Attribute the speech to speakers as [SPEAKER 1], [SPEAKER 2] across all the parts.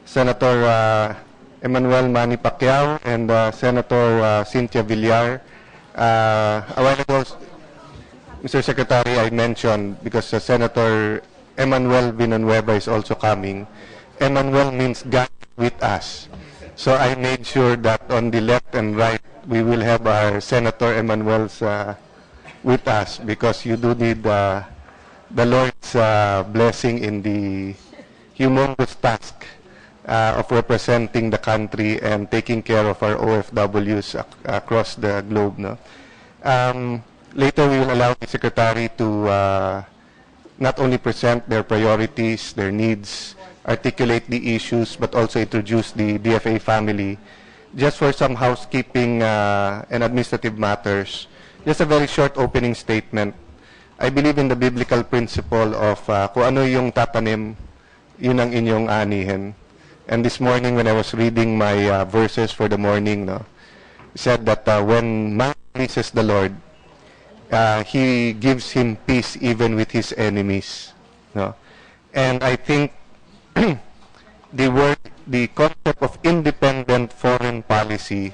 [SPEAKER 1] Senator Emmanuel Manny Pacquiao and Senator Cynthia Villar. A while ago, Mr. Secretary, I mentioned, because Senator Emmanuel Villanueva is also coming. Emmanuel means God with us. So I made sure that on the left and right, we will have our Senator Emmanuel's with us, because you do need the Lord's blessing in the humongous task of representing the country and taking care of our OFWs across the globe. No? Later, we will allow the Secretary to not only present their priorities, their needs, articulate the issues, but also introduce the DFA family. Just for some housekeeping and administrative matters, just a very short opening statement. I believe in the biblical principle of kung ano yung tatanim, yun ang inyong anihin. And this morning when I was reading my verses for the morning, no, said that when man pleases the Lord, He gives him peace even with his enemies. No? And I think the concept of independent foreign policy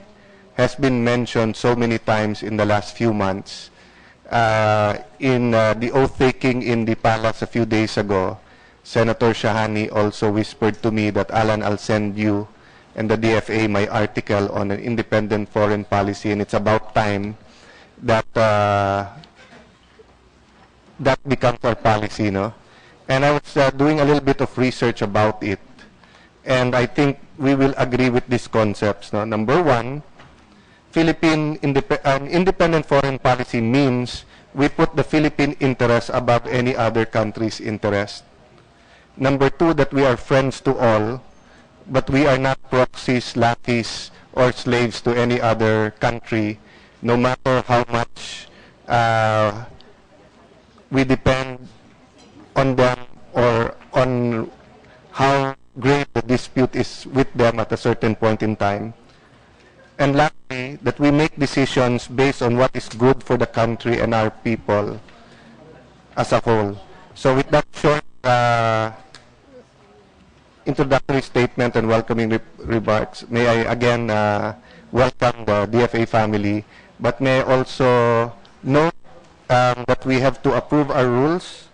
[SPEAKER 1] has been mentioned so many times in the last few months. In the oath-taking in the palace a few days ago, Senator Shahani also whispered to me that, Alan, I'll send you and the DFA my article on an independent foreign policy, and it's about time that that becomes our policy, no? And I was doing a little bit of research about it, and I think we will agree with these concepts. No? Number one, independent foreign policy means we put the Philippine interest above any other country's interest. Number two, that we are friends to all, but we are not proxies, lackeys, or slaves to any other country, no matter how much we depend on them or on how great the dispute is with them at a certain point in time. And lastly, that we make decisions based on what is good for the country and our people as a whole. So with that short introductory statement and welcoming remarks, may I again welcome the DFA family, but may I also note that we have to approve our rules.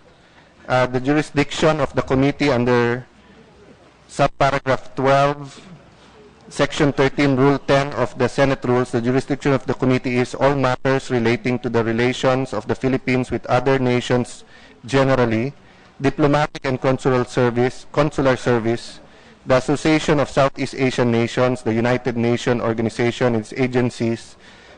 [SPEAKER 1] The jurisdiction of the committee under subparagraph 12, Section 13, Rule 10 of the Senate Rules, the jurisdiction of the committee is all matters relating to the relations of the Philippines with other nations generally, diplomatic and consular service, the Association of Southeast Asian Nations, the United Nations Organization, its agencies,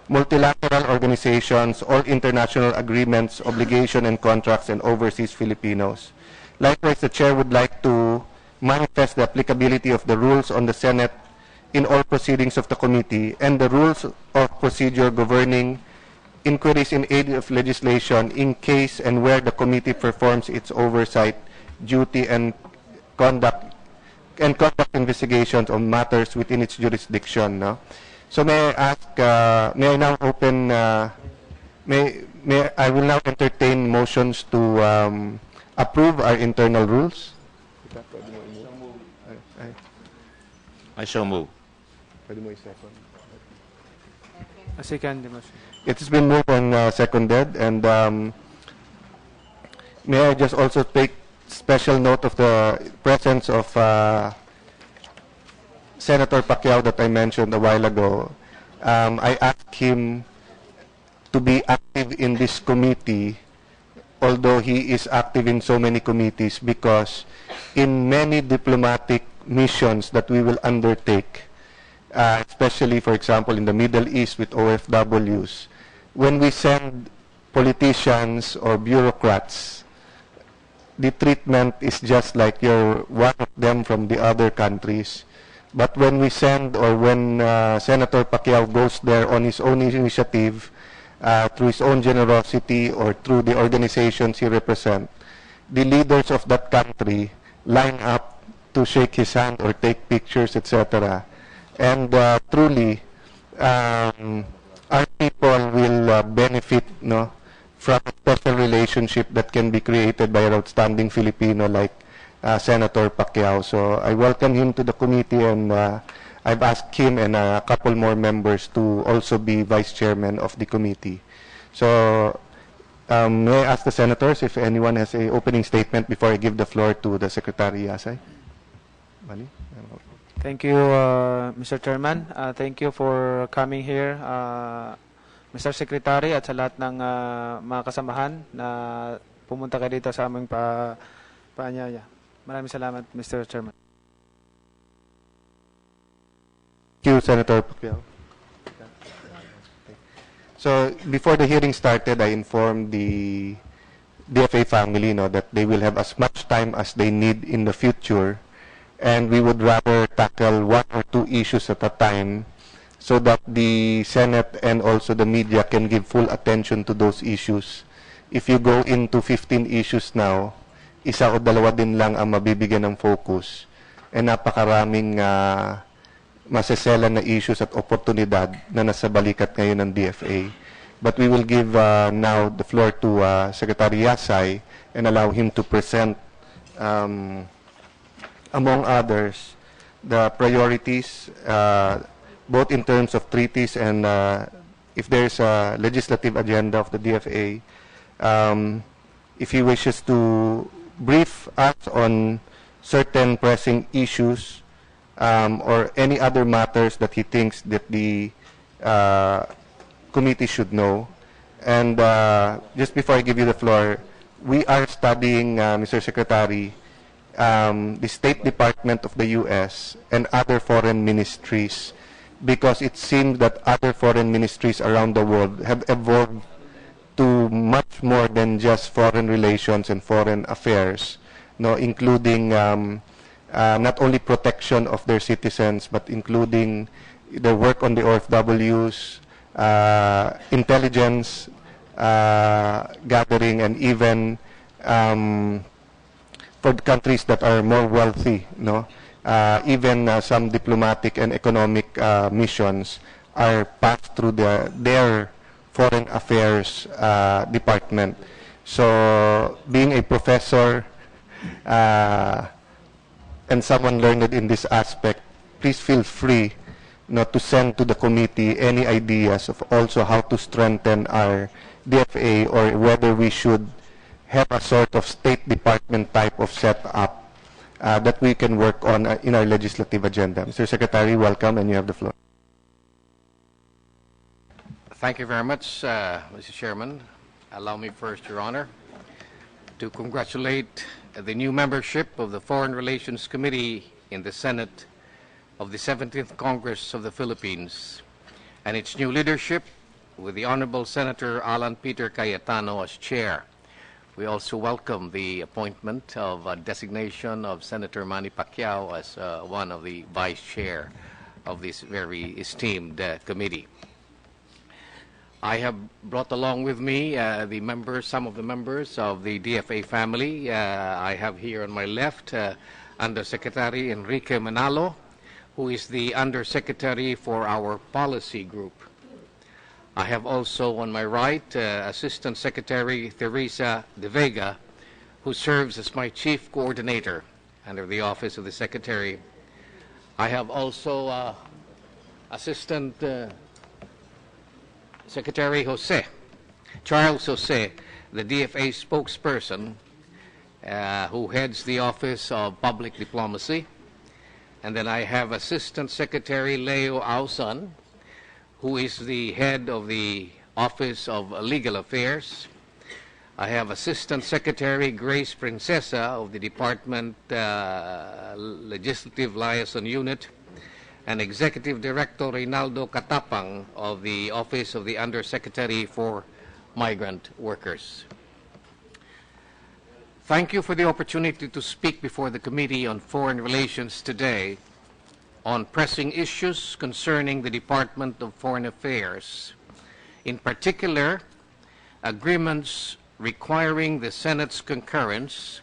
[SPEAKER 1] multilateral organizations, all international agreements, obligations, and contracts, and overseas Filipinos. Likewise, the Chair would like to manifest the applicability of the rules on the Senate in all proceedings of the committee and the rules of procedure governing inquiries in aid of legislation in case and where the committee performs its oversight duty and conduct investigations on matters within its jurisdiction. No? So may I ask, may I now open, I will now entertain motions to approve our internal rules.
[SPEAKER 2] I shall move.
[SPEAKER 3] A second motion.
[SPEAKER 1] It has been moved and seconded, and may I just also take special note of the presence of Senator Pacquiao that I mentioned a while ago. I asked him to be active in this committee, although he is active in so many committees, because in many diplomatic missions that we will undertake, especially, for example, in the Middle East with OFWs, when we send politicians or bureaucrats, the treatment is just like you're one of them from the other countries. But when we send, or when Senator Pacquiao goes there on his own initiative, through his own generosity or through the organizations he represents, the leaders of that country line up to shake his hand or take pictures, etc. And truly, our people will benefit, no, from a special relationship that can be created by an outstanding Filipino like Senator Pacquiao. So I welcome him to the committee, and I've asked him and a couple more members to also be vice chairman of the committee. So may I ask the senators if anyone has a opening statement before I give the floor to the Secretary Yasay? Mali?
[SPEAKER 3] Thank you, Mr. Chairman. Thank you for coming here, Mr. Secretary, at sa lahat ng mga kasamahan na pumunta kayo dito sa aming paanyaya. Maraming salamat, Mr. Chairman.
[SPEAKER 1] Thank you, Senator Pacquiao. So before the hearing started, I informed the DFA family that they will have as much time as they need in the future, and we would rather tackle 1 or 2 issues at a time so that the Senate and also the media can give full attention to those issues. If you go into 15 issues now, isa o dalawa din lang ang mabibigyan ng focus, and napakaraming maseselan na issues at oportunidad na nasa balikat ngayon ng DFA. But we will give now the floor to Secretary Yasay and allow him to present among others, the priorities, both in terms of treaties and if there's a legislative agenda of the DFA, if he wishes to brief us on certain pressing issues or any other matters that he thinks that the committee should know. And just before I give you the floor, we are studying, Mr. Secretary, the State Department of the U.S. and other foreign ministries, because it seems that other foreign ministries around the world have evolved to much more than just foreign relations and foreign affairs, including not only protection of their citizens, but including their work on the OFWs, intelligence gathering, and even for the countries that are more wealthy, even some diplomatic and economic missions are passed through their foreign affairs department. So, being a professor and someone learned in this aspect, please feel free to send to the committee any ideas of also how to strengthen our DFA, or whether we should have a sort of State Department type of setup that we can work on in our legislative agenda. Mr. Secretary, welcome, and you have the floor.
[SPEAKER 4] Thank you very much, Mr. Chairman. Allow me first, Your Honor, to congratulate the new membership of the Foreign Relations Committee in the Senate of the 17th Congress of the Philippines and its new leadership with the Honorable Senator Alan Peter Cayetano as chair. We also welcome the appointment of designation of Senator Manny Pacquiao as one of the vice chair of this very esteemed committee. I have brought along with me some of the members of the DFA family. I have here on my left Undersecretary Enrique Manalo, who is the Undersecretary for our policy group. I have also on my right Assistant Secretary Teresa De Vega, who serves as my chief coordinator under the Office of the Secretary. I have also Assistant Secretary Charles Jose, the DFA spokesperson, who heads the Office of Public Diplomacy. And then I have Assistant Secretary Leo Ausan, who is the head of the Office of Legal Affairs. I have Assistant Secretary Grace Princesa of the Department Legislative Liaison Unit, and Executive Director Reynaldo Catapang of the Office of the Undersecretary for Migrant Workers. Thank you for the opportunity to speak before the Committee on Foreign Relations today on pressing issues concerning the Department of Foreign Affairs, in particular, agreements requiring the Senate's concurrence,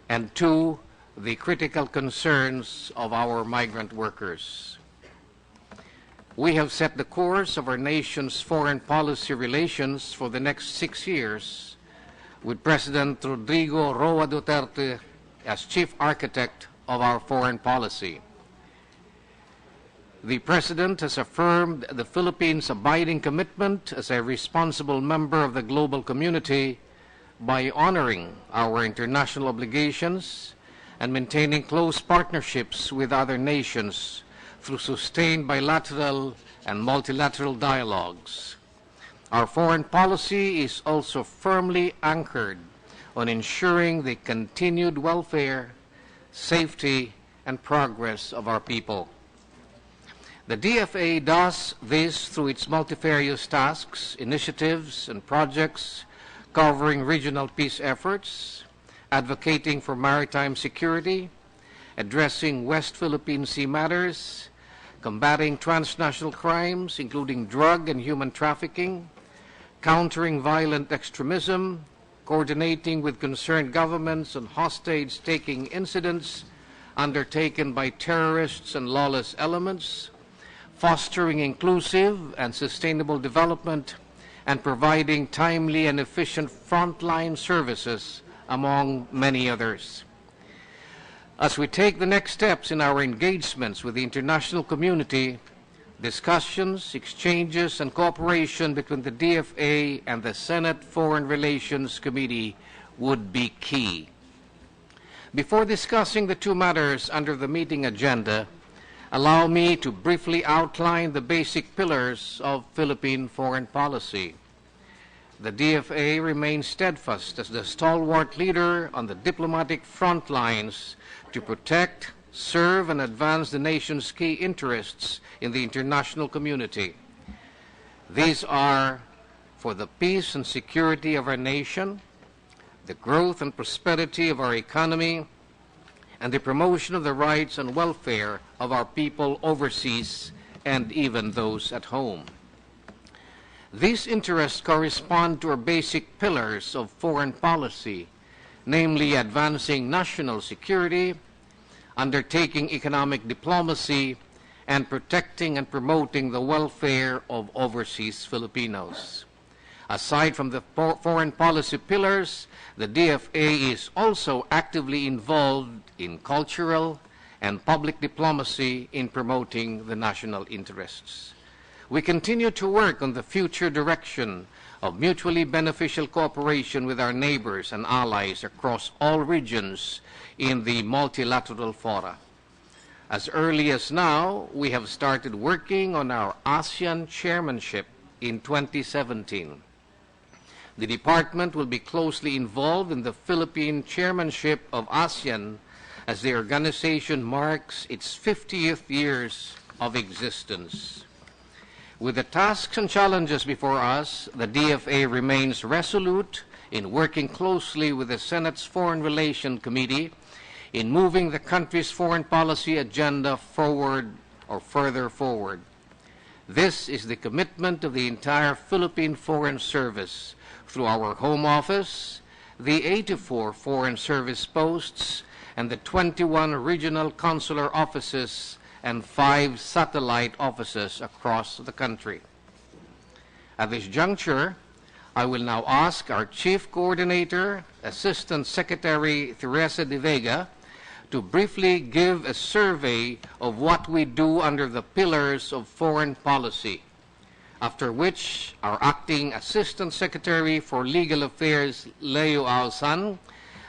[SPEAKER 4] and 2, the critical concerns of our migrant workers. We have set the course of our nation's foreign policy relations for the next 6 years with President Rodrigo Roa Duterte as chief architect of our foreign policy. The President has affirmed the Philippines' abiding commitment as a responsible member of the global community by honoring our international obligations and maintaining close partnerships with other nations through sustained bilateral and multilateral dialogues. Our foreign policy is also firmly anchored on ensuring the continued welfare, safety, and progress of our people. The DFA does this through its multifarious tasks, initiatives, and projects covering regional peace efforts, advocating for maritime security, addressing West Philippine Sea matters, combating transnational crimes, including drug and human trafficking, countering violent extremism, coordinating with concerned governments on hostage-taking incidents undertaken by terrorists and lawless elements, fostering inclusive and sustainable development, and providing timely and efficient frontline services, among many others. As we take the next steps in our engagements with the international community, discussions, exchanges, and cooperation between the DFA and the Senate Foreign Relations Committee would be key. Before discussing the two matters under the meeting agenda, allow me to briefly outline the basic pillars of Philippine foreign policy. The DFA remains steadfast as the stalwart leader on the diplomatic front lines to protect, serve, and advance the nation's key interests in the international community. These are for the peace and security of our nation, the growth and prosperity of our economy, and the promotion of the rights and welfare of our people overseas and even those at home. These interests correspond to our basic pillars of foreign policy, namely advancing national security, undertaking economic diplomacy, and protecting and promoting the welfare of overseas Filipinos. Aside from the foreign policy pillars, the DFA is also actively involved in cultural and public diplomacy in promoting the national interests. We continue to work on the future direction of mutually beneficial cooperation with our neighbors and allies across all regions in the multilateral fora. As early as now, we have started working on our ASEAN chairmanship in 2017. The department will be closely involved in the Philippine chairmanship of ASEAN as the organization marks its 50th years of existence. With the tasks and challenges before us, the DFA remains resolute in working closely with the Senate's Foreign Relations Committee in moving the country's foreign policy agenda forward or further forward. This is the commitment of the entire Philippine Foreign Service through our Home Office, the 84 Foreign Service posts, and the 21 regional consular offices and 5 satellite offices across the country. At this juncture, I will now ask our Chief Coordinator, Assistant Secretary Teresa de Vega, to briefly give a survey of what we do under the pillars of foreign policy, after which our Acting Assistant Secretary for Legal Affairs, Leo Alsan,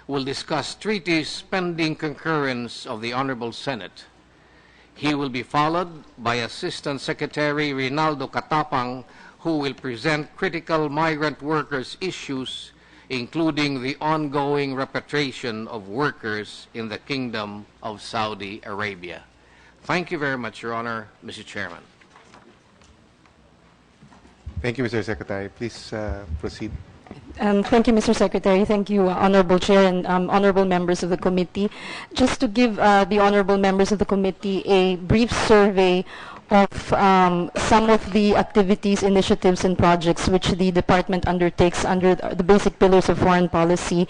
[SPEAKER 4] will discuss treaties pending concurrence of the Honorable Senate. He will be followed by Assistant Secretary Rinaldo Catapang, who will present critical migrant workers issues, including the ongoing repatriation of workers in the Kingdom of Saudi Arabia. Thank you very much, Your Honor, Mr. Chairman.
[SPEAKER 1] Thank you, Mr. Secretary. Please proceed.
[SPEAKER 5] Thank you, Mr. Secretary. Thank you, Honorable Chair and honorable members of the committee. Just to give the honorable members of the committee a brief survey of some of the activities, initiatives, and projects which the department undertakes under the basic pillars of foreign policy.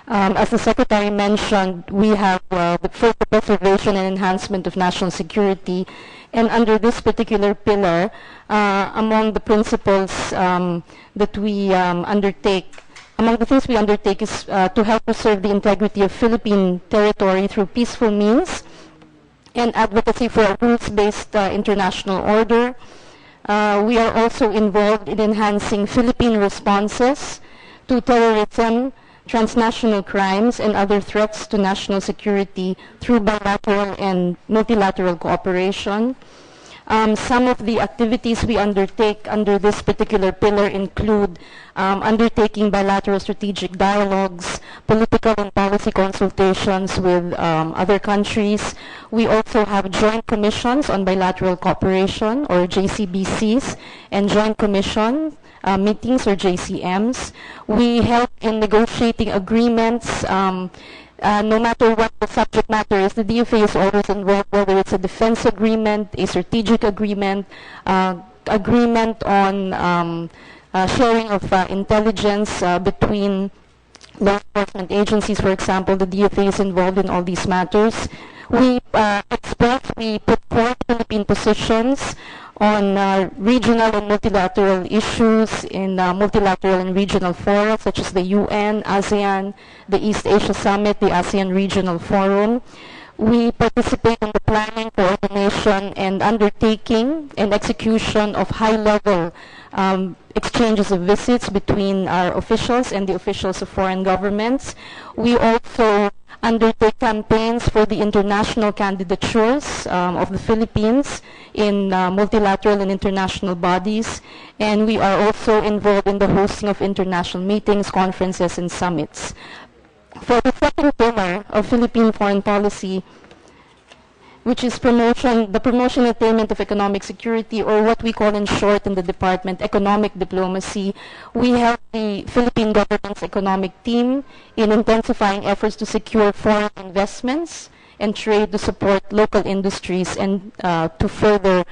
[SPEAKER 5] As the Secretary mentioned, we have the preservation and enhancement of national security, and under this particular pillar, among the principles that we undertake among the things we undertake is to help preserve the integrity of Philippine territory through peaceful means and advocacy for a rules-based international order. We are also involved in enhancing Philippine responses to terrorism, transnational crimes, and other threats to national security through bilateral and multilateral cooperation. Some of the activities we undertake under this particular pillar include undertaking bilateral strategic dialogues, political and policy consultations with other countries. We also have joint commissions on bilateral cooperation, or JCBCs, and joint commission meetings, or JCMs. We help in negotiating agreements. No matter what the subject matter is, the DFA is always involved, whether it's a defense agreement, a strategic agreement, agreement on sharing of intelligence between law enforcement agencies, for example. The DFA is involved in all these matters. We put forth Philippine positions on regional and multilateral issues in multilateral and regional fora such as the UN, ASEAN, the East Asia Summit, the ASEAN Regional Forum. We participate in the planning, coordination, and undertaking and execution of high-level exchanges of visits between our officials and the officials of foreign governments. We also undertake campaigns for the international candidatures of the Philippines in multilateral and international bodies, and we are also involved in the hosting of international meetings, conferences, and summits. For the second pillar of Philippine foreign policy, which is the promotion and attainment of economic security, or what we call in short in the department, economic diplomacy. We help the Philippine government's economic team in intensifying efforts to secure foreign investments and trade to support local industries and to further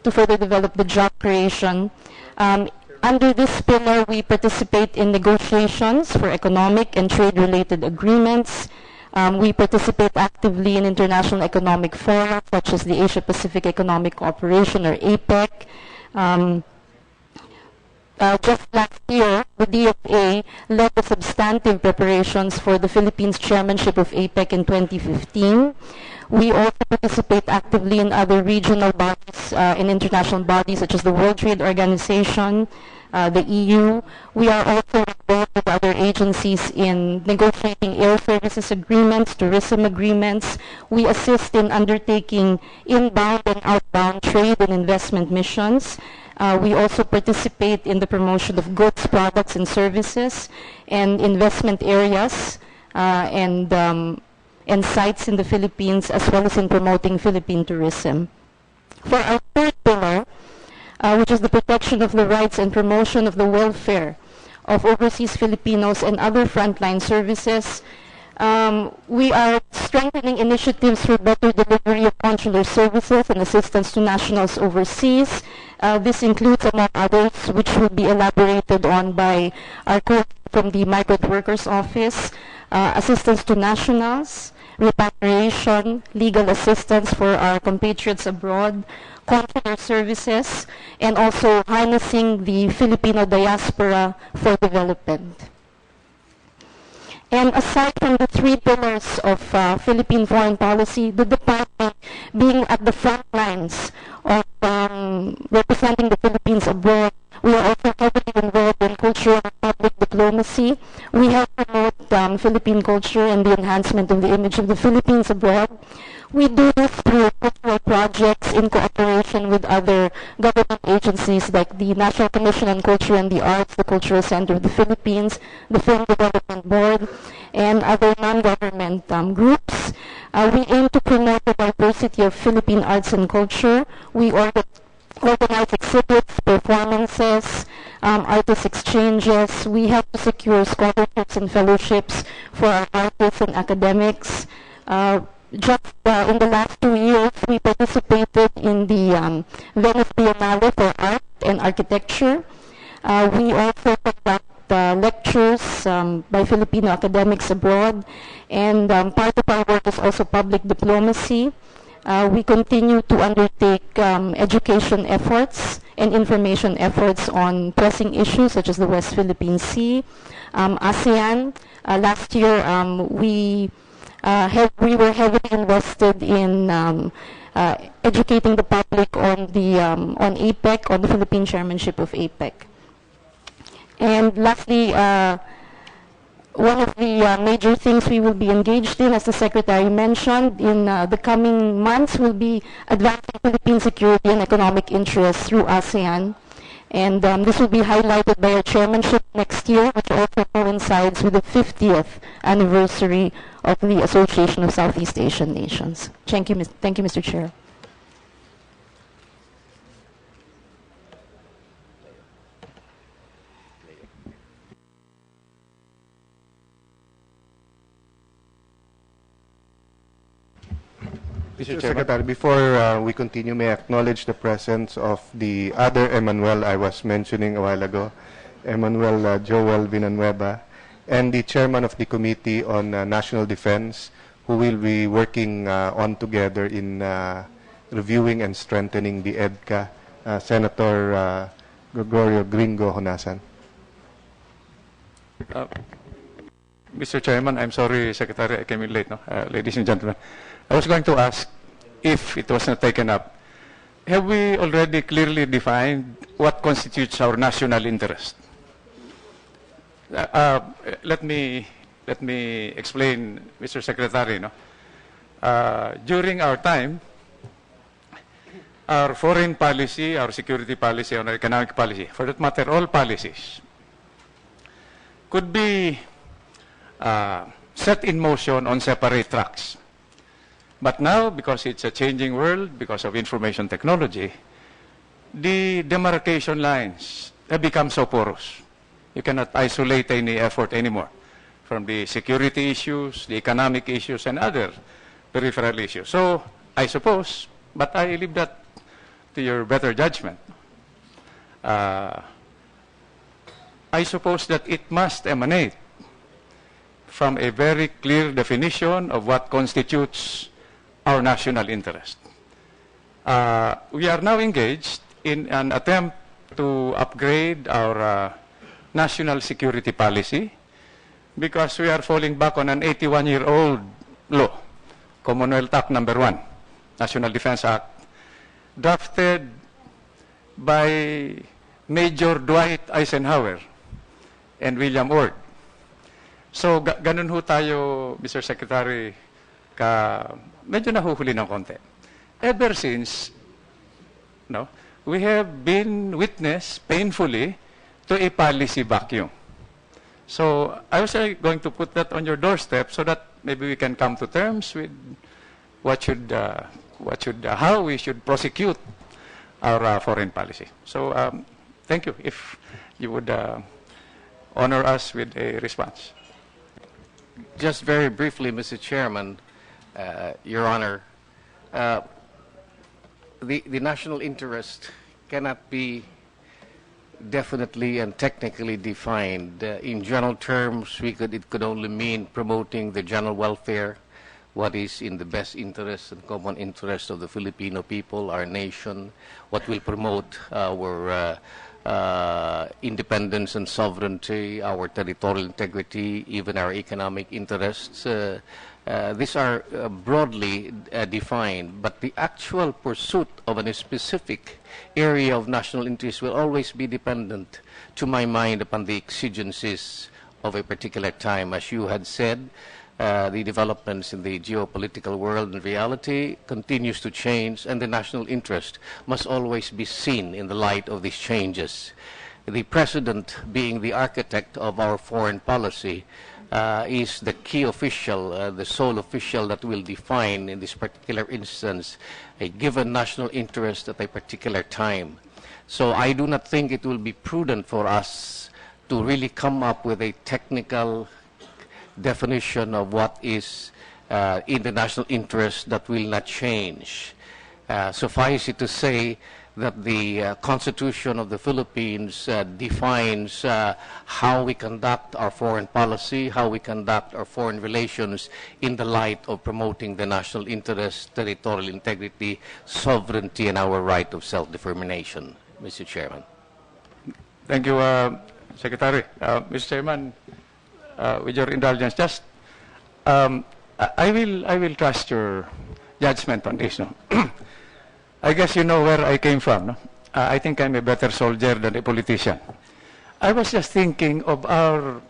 [SPEAKER 5] develop the job creation. Under this pillar, we participate in negotiations for economic and trade-related agreements. We participate actively in international economic fora, such as the Asia-Pacific Economic Cooperation, or APEC. Just last year, the DFA led the substantive preparations for the Philippines' chairmanship of APEC in 2015. We also participate actively in other regional bodies, in international bodies such as the World Trade Organization, the EU. We are also involved with other agencies in negotiating air services agreements, tourism agreements. We assist in undertaking inbound and outbound trade and investment missions. We also participate in the promotion of goods, products, and services, and investment areas, and sites in the Philippines, as well as in promoting Philippine tourism. For our third pillar, which is the protection of the rights and promotion of the welfare of overseas Filipinos and other frontline services, we are strengthening initiatives for better delivery of consular services and assistance to nationals overseas. This includes, among others, which will be elaborated on by our colleague from the Migrant Workers Office, assistance to nationals, repatriation, legal assistance for our compatriots abroad, consular services, and also harnessing the Filipino diaspora for development. And aside from the three pillars of Philippine foreign policy, the department being at the front lines of representing the Philippines abroad, we are also heavily involved in cultural and public diplomacy. We help promote Philippine culture and the enhancement of the image of the Philippines abroad. We do this through cultural projects in cooperation with other government agencies like the National Commission on Culture and the Arts, the Cultural Center of the Philippines, the Film Development Board, and other non-government groups. We aim to promote the diversity of Philippine arts and culture. We organize exhibits, performances, artist exchanges. We help to secure scholarships and fellowships for our artists and academics. Just in the last 2 years, we participated in the Venice Biennale for Art and Architecture. We also conduct lectures by Filipino academics abroad, and part of our work is also public diplomacy. We continue to undertake education efforts and information efforts on pressing issues such as the West Philippine Sea, ASEAN. Last year, we were heavily invested in educating the public on on APEC, on the Philippine chairmanship of APEC. And lastly, one of the major things we will be engaged in, as the Secretary mentioned, in the coming months will be advancing Philippine security and economic interests through ASEAN. And this will be highlighted by our chairmanship next year, which also coincides with the 50th anniversary of the Association of Southeast Asian Nations. Thank you, Mr. Chair.
[SPEAKER 1] Mr. Secretary, before we continue, may I acknowledge the presence of the other Emmanuel I was mentioning a while ago, Emmanuel Joel Villanueva, and the chairman of the Committee on National Defense, who will be working on together in reviewing and strengthening the EDCA, Senator Gregorio Gringo Honasan.
[SPEAKER 6] Mr. Chairman, I'm sorry, Secretary, I came in late. No? Ladies and gentlemen, I was going to ask, if it was not taken up, have we already clearly defined what constitutes our national interest? Let me explain, Mr. Secretary. No? During our time, our foreign policy, our security policy, our economic policy, for that matter, all policies, could be set in motion on separate tracks. But now, because it's a changing world, because of information technology, the demarcation lines have become so porous. You cannot isolate any effort anymore from the security issues, the economic issues, and other peripheral issues. So, I suppose, but I leave that to your better judgment, I suppose that it must emanate from a very clear definition of what constitutes our national interest. We are now engaged in an attempt to upgrade our national security policy because we are falling back on an 81-year-old law, Commonwealth Act No. 1, National Defense Act, drafted by Major Dwight Eisenhower and William Ord. So, ganun ho tayo, Mr. Secretary, medyo nahuhuli ng konti. Ever since, no, we have been witness, painfully, to a policy vacuum. So, I was going to put that on your doorstep so that maybe we can come to terms with how we should prosecute our foreign policy. So, thank you, if you would honor us with a response.
[SPEAKER 4] Just very briefly, Mr. Chairman, Your Honor, the national interest cannot be definitely and technically defined. In general terms, it could only mean promoting the general welfare, what is in the best interest and common interest of the Filipino people, our nation, what will promote our independence and sovereignty, our territorial integrity, even our economic interests. These are broadly defined, but the actual pursuit of a specific area of national interest will always be dependent, to my mind, upon the exigencies of a particular time. As you had said, the developments in the geopolitical world and reality continues to change, and the national interest must always be seen in the light of these changes. The President, being the architect of our foreign policy, is the key official, the sole official that will define, in this particular instance, a given national interest at a particular time. So I do not think it will be prudent for us to really come up with a technical definition of what is in the national interest that will not change. Suffice it to say that the Constitution of the Philippines defines how we conduct our foreign policy, how we conduct our foreign relations in the light of promoting the national interest, territorial integrity, sovereignty, and our right of self-determination. Mr. Chairman.
[SPEAKER 6] Thank you, Secretary. Mr. Chairman, with your indulgence, just I will trust your judgment on this. No? I guess you know where I came from. No? I think I'm a better soldier than a politician. I was just thinking of our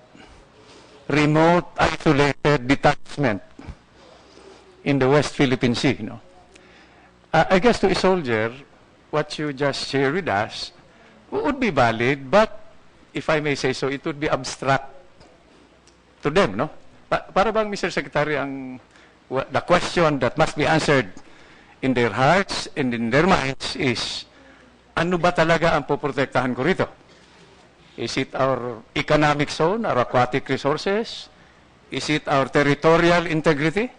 [SPEAKER 6] remote, isolated detachment in the West Philippine Sea. No? I guess to a soldier, what you just shared with us would be valid, but if I may say so, it would be abstract to them. No? Para bang, Mr. Secretary, the question that must be answered in their hearts and in their minds is, ano ba talaga ang poprotektahan ko rito? Is it our economic zone, our aquatic resources? Is it our territorial integrity?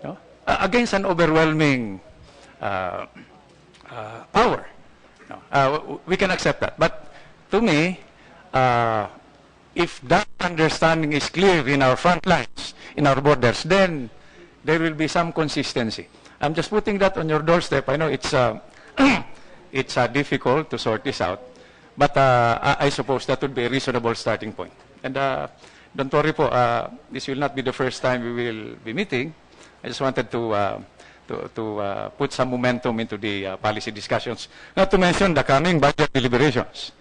[SPEAKER 6] No? Against an overwhelming power. No? We can accept that. But to me, if that understanding is clear in our front lines, in our borders, then there will be some consistency. I'm just putting that on your doorstep. I know it's it's difficult to sort this out, but I suppose that would be a reasonable starting point. And don't worry po, this will not be the first time we will be meeting. I just wanted to put some momentum into the policy discussions, not to mention the coming budget deliberations.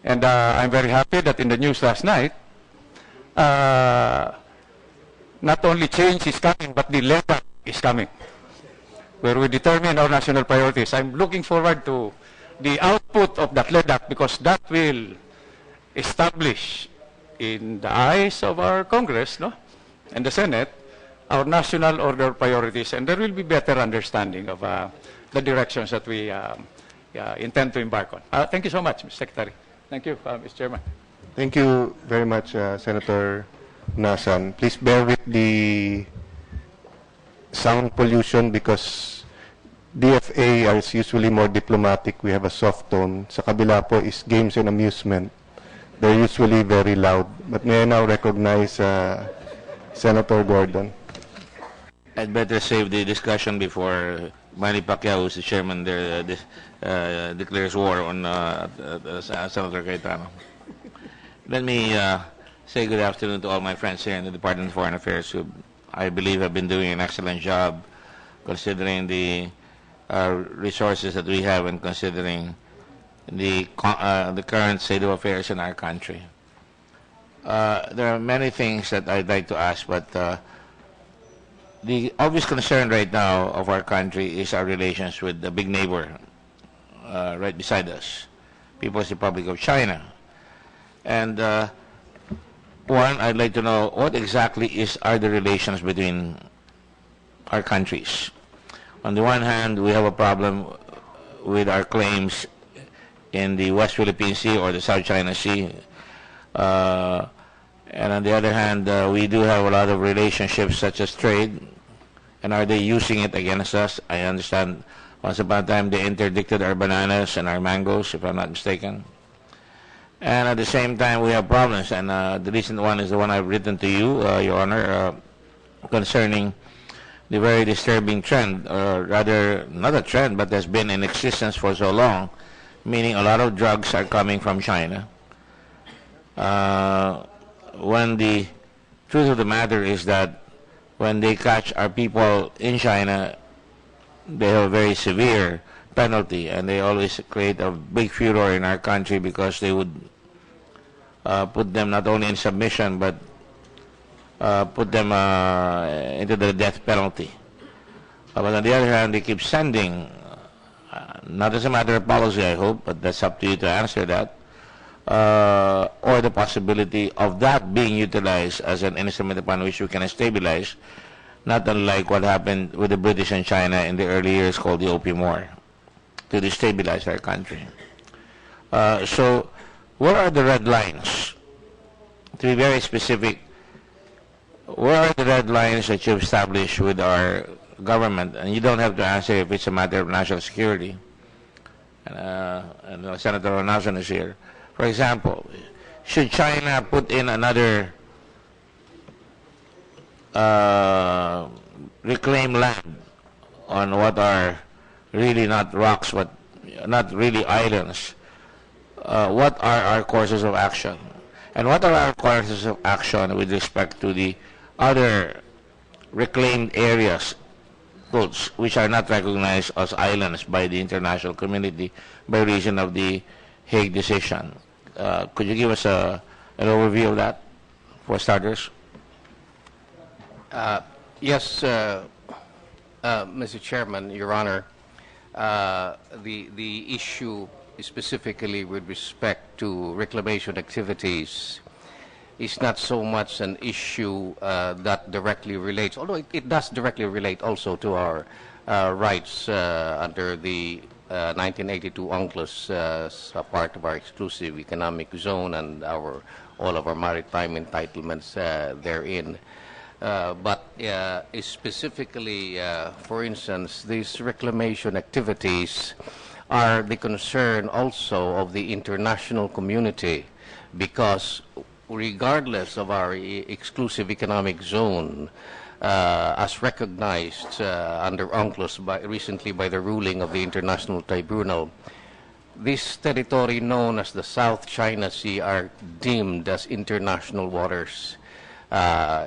[SPEAKER 6] And I'm very happy that in the news last night, not only change is coming, but the letter is coming, where we determine our national priorities. I'm looking forward to the output of that LEDAC, because that will establish in the eyes of our Congress, no, and the Senate, our national order priorities, and there will be better understanding of the directions that we intend to embark on. Thank you so much, Mr. Secretary. Thank you, Mr. Chairman.
[SPEAKER 1] Thank you very much, Senator Nasan. Please bear with the sound pollution because DFA is usually more diplomatic. We have a soft tone. Sa kabila po is games and amusement. They're usually very loud. But may I now recognize Senator Gordon.
[SPEAKER 2] I'd better save the discussion before Manny Pacquiao, who's the chairman there, declares war on Senator Cayetano. Let me say good afternoon to all my friends here in the Department of Foreign Affairs, who I believe have been doing an excellent job considering the resources that we have and considering the current state of affairs in our country. There are many things that I'd like to ask, but the obvious concern right now of our country is our relations with the big neighbor right beside us, People's Republic of China. And one, I'd like to know what exactly are the relations between our countries. On the one hand, we have a problem with our claims in the West Philippine Sea or the South China Sea. And on the other hand, we do have a lot of relationships such as trade. And are they using it against us? I understand once upon a time they interdicted our bananas and our mangoes, if I'm not mistaken. And at the same time, we have problems. And the recent one is the one I've written to you, Your Honor, concerning the very disturbing trend, or rather, not a trend, but has been in existence for so long, meaning a lot of drugs are coming from China. When the truth of the matter is that when they catch our people in China, they have a very severe penalty, and they always create a big furor in our country because they would put them not only in submission, but put them into the death penalty. But on the other hand, they keep sending, not as a matter of policy, I hope, but that's up to you to answer that, or the possibility of that being utilized as an instrument upon which we can stabilize, not unlike what happened with the British and China in the early years called the Opium War, to destabilize our country. So, where are the red lines? To be very specific, where are the red lines that you've established with our government? And you don't have to answer if it's a matter of national security. and Senator Onasan is here. For example, should China put in another reclaimed land on what are really not rocks, but not really islands? What are our courses of action? And what are our courses of action with respect to the other reclaimed areas which are not recognized as islands by the international community by reason of the Hague decision? Could you give us an overview of that, for starters?
[SPEAKER 4] Yes, Mr. Chairman, Your Honor, the issue specifically with respect to reclamation activities is not so much an issue that directly relates, although it does directly relate also to our rights under the 1982 UNCLOS as a part of our exclusive economic zone and all of our maritime entitlements therein. But specifically, for instance, these reclamation activities are the concern also of the international community, because regardless of our exclusive economic zone, as recognized under UNCLOS recently by the ruling of the International Tribunal, this territory known as the South China Sea are deemed as international waters.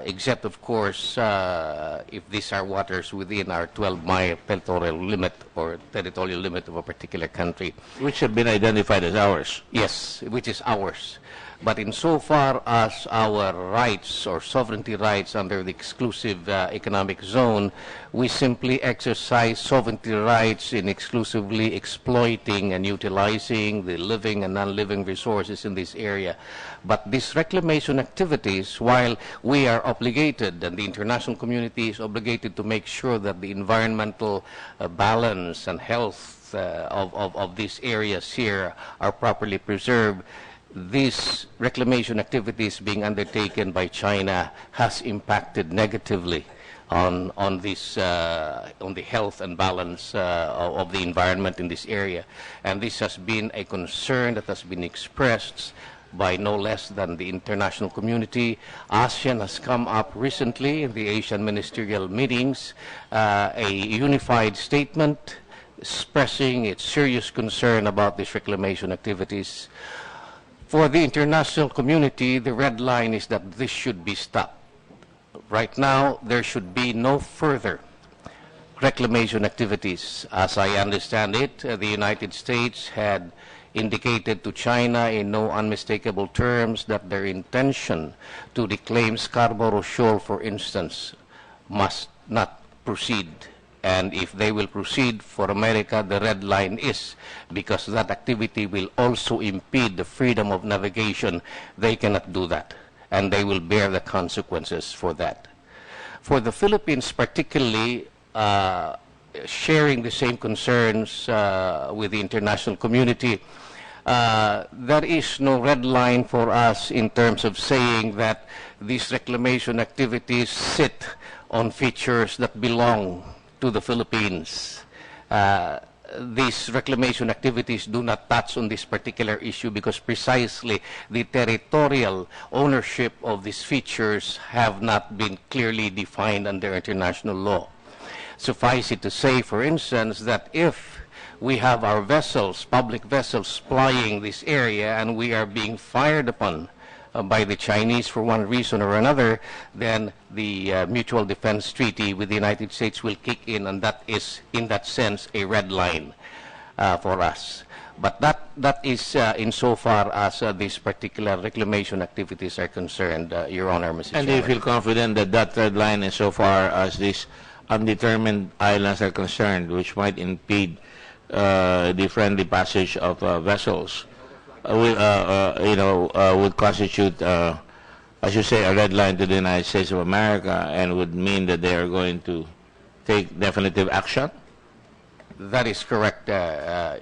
[SPEAKER 4] Except, of course, if these are waters within our 12-mile territorial limit or territorial limit of a particular country.
[SPEAKER 2] Which have been identified as ours.
[SPEAKER 4] Yes, which is ours. But insofar as our rights or sovereignty rights under the exclusive economic zone, we simply exercise sovereignty rights in exclusively exploiting and utilizing the living and non-living resources in this area. But these reclamation activities, while we are obligated and the international community is obligated to make sure that the environmental balance and health of these areas here are properly preserved, these reclamation activities being undertaken by China has impacted negatively on the health and balance of the environment in this area. And this has been a concern that has been expressed by no less than the international community. ASEAN has come up recently in the Asian ministerial meetings, a unified statement expressing its serious concern about these reclamation activities. For the international community, the red line is that this should be stopped. Right now, there should be no further reclamation activities. As I understand it, the United States had indicated to China in no unmistakable terms that their intention to reclaim Scarborough Shoal, for instance, must not proceed. And if they will proceed, for America, the red line is, because that activity will also impede the freedom of navigation, they cannot do that, and they will bear the consequences for that. For the Philippines particularly, sharing the same concerns with the international community, there is no red line for us in terms of saying that these reclamation activities sit on features that belong to the Philippines. These reclamation activities do not touch on this particular issue because precisely the territorial ownership of these features have not been clearly defined under international law. Suffice it to say, for instance, that if we have our vessels, public vessels, plying this area and we are being fired upon by the Chinese for one reason or another, then the Mutual Defense Treaty with the United States will kick in, and that is, in that sense, a red line for us. But that is insofar as these particular reclamation activities are concerned, Your Honor, Mr.
[SPEAKER 2] And
[SPEAKER 4] Chairman.
[SPEAKER 2] do you feel confident that that red line, insofar as these undetermined islands are concerned, which might impede the friendly passage of vessels, would constitute, as you say, a red line to the United States of America, and would mean that they are going to take definitive action?
[SPEAKER 4] That is correct,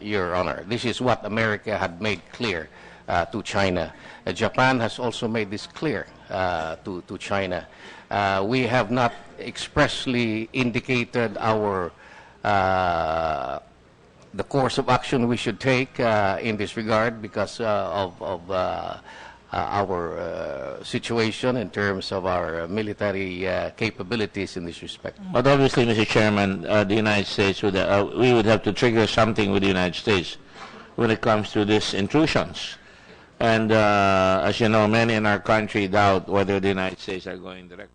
[SPEAKER 4] Your Honor. This is what America had made clear to China. Japan has also made this clear to China. We have not expressly indicated our the course of action we should take in this regard because of our situation in terms of our military capabilities in this respect.
[SPEAKER 2] But obviously, Mr. Chairman, the United States would, we would have to trigger something with the United States when it comes to these intrusions. And as you know, many in our country doubt whether the United States are going direct.